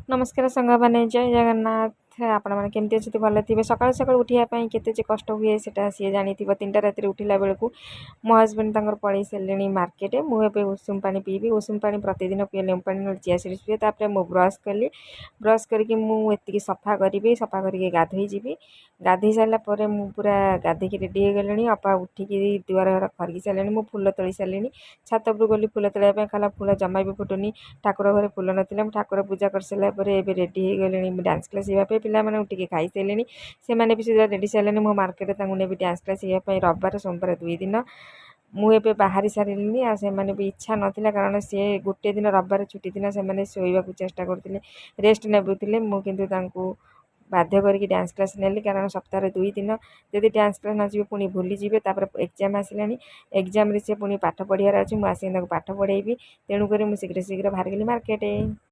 नमस्कार सांगमाने जय जगन्नाथ आपण मैंने केमती अच्छे भल थे सकाल सकाल उठा के कष्ट हुए से सी जानी 3टा राति उठला बेलू मो हजबैंड पलि सारे मार्केट मुझे उषुम पा पीबी उषुम पा प्रतिदिन पीए लेम पा चिया सीड्स पीए तापर मु ब्रश कली ब्रश करके मुझे सफा करी सफा करके गाधोई जी गाधोई सारापर मु पूरा गाधोक रेडी हो गली अपा उठिकी दुआर घर खरकी सारे मुझे फूल तोली सारे छात उपर गली फूल तोड़ा कहला फूल जमा भी फुटुनी ठाकुर घरे फूल ना ठाकुर पूजा कर सारापर एवं रेडी हो गले डांस क्लास हाँपी पे उठिके खाई सारे से भी सुधा रेडी सारे मो मार्केट ने डांस क्लास हाँपी रविवार सोमवार 2 दिन मुझे बाहरी सारे आ भी इच्छा नाला कारण सी गोटे दिन रविवार छुट्टी दिन से शोवा चेष्टा करते रेस्ट नेबुले मुझे बाध्य करके डांस क्लास नेली कारण सप्ताह 2 दिन जदि डांस क्लास न पुणी भूली जी एग्जाम आसला एग्जाम से पुणी पाठ पढ़ार अच्छे मुझे पाठ पढ़ेबी तेणुक शीघ्र शीघ्र बाहर गली मार्केट।